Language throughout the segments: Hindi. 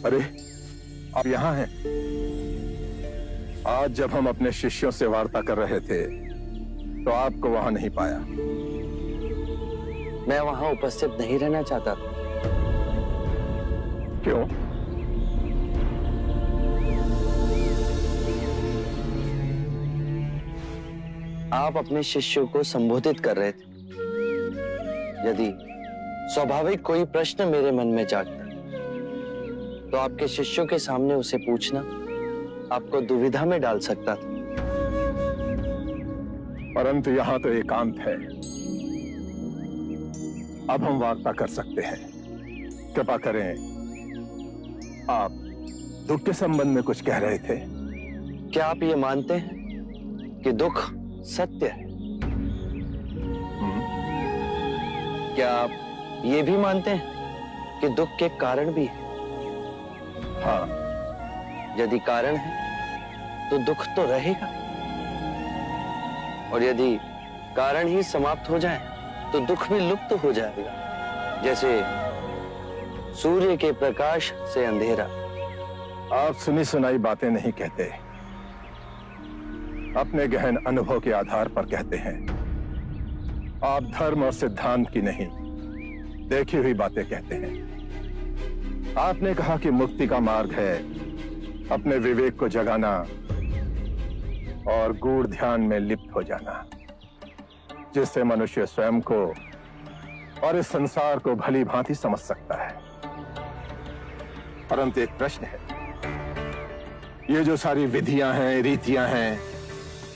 अरे, आप यहाँ हैं? आज जब हम अपने शिष्यों से वार्ता कर रहे थे तो आपको वहां नहीं पाया। मैं वहां उपस्थित नहीं रहना चाहता था। क्यों? आप अपने शिष्यों को संबोधित कर रहे थे। यदि स्वाभाविक कोई प्रश्न मेरे मन में जागता तो आपके शिष्यों के सामने उसे पूछना आपको दुविधा में डाल सकता था। परंतु यहाँ तो एकांत है। अब हम वार्ता कर सकते हैं। कृपा करें, आप दुख के संबंध में कुछ कह रहे थे। क्या आप ये मानते हैं कि दुख सत्य है? क्या आप ये भी मानते हैं कि दुख के कारण भी है? हाँ। यदि कारण है तो दुख तो रहेगा, और यदि कारण ही समाप्त हो जाए तो दुख भी लुप्त हो जाएगा, जैसे सूर्य के प्रकाश से अंधेरा। आप सुनी सुनाई बातें नहीं कहते, अपने गहन अनुभव के आधार पर कहते हैं। आप धर्म और सिद्धांत की नहीं, देखी हुई बातें कहते हैं। आपने कहा कि मुक्ति का मार्ग है अपने विवेक को जगाना और गूढ़ ध्यान में लिप्त हो जाना, जिससे मनुष्य स्वयं को और इस संसार को भली भांति समझ सकता है। परंतु एक प्रश्न है, ये जो सारी विधियां हैं, रीतियां हैं,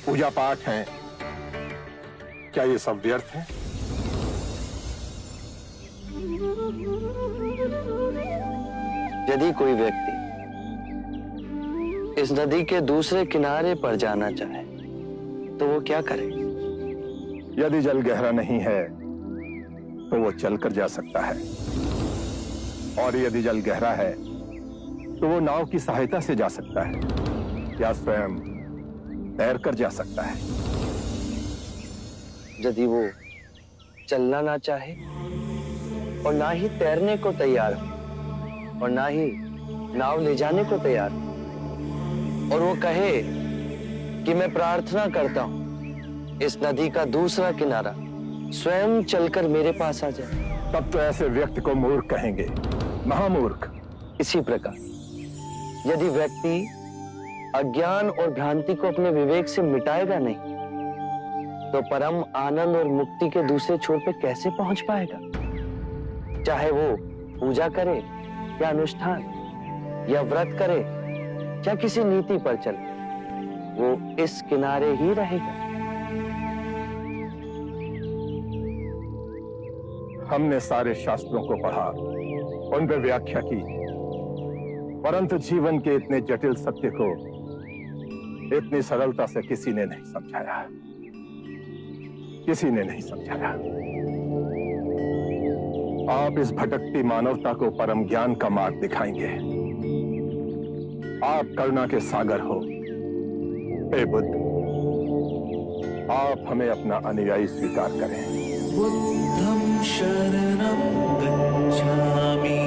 पूजा पाठ हैं, क्या ये सब व्यर्थ है? यदि कोई व्यक्ति इस नदी के दूसरे किनारे पर जाना चाहे तो वो क्या करे? यदि जल गहरा नहीं है तो वो चलकर जा सकता है, और यदि जल गहरा है तो वो नाव की सहायता से जा सकता है या स्वयं तैरकर जा सकता है। यदि वो चलना ना चाहे और ना ही तैरने को तैयार हो और ना ही नाव ले जाने को तैयार हो, और वो कहे कि मैं प्रार्थना करता हूं इस नदी का दूसरा किनारा स्वयं चलकर मेरे पास आ जाए, तब तो ऐसे व्यक्ति को मूर्ख कहेंगे, महामूर्ख। इसी प्रकार यदि व्यक्ति अज्ञान और भ्रांति को अपने विवेक से मिटाएगा नहीं तो परम आनंद और मुक्ति के दूसरे छोर पे कैसे पहुंच पाएगा? चाहे वो पूजा करे या अनुष्ठान या व्रत करे या किसी नीति पर चले, वो इस किनारे ही रहेगा। हमने सारे शास्त्रों को पढ़ा, उन पर व्याख्या की, परंतु जीवन के इतने जटिल सत्य को इतनी सरलता से किसी ने नहीं समझाया, किसी ने नहीं समझाया। आप इस भटकती मानवता को परम ज्ञान का मार्ग दिखाएंगे। आप करुणा के सागर हो। हे बुद्ध, आप हमें अपना अनुयायी स्वीकार करें। बुद्धं शरणं गच्छामि।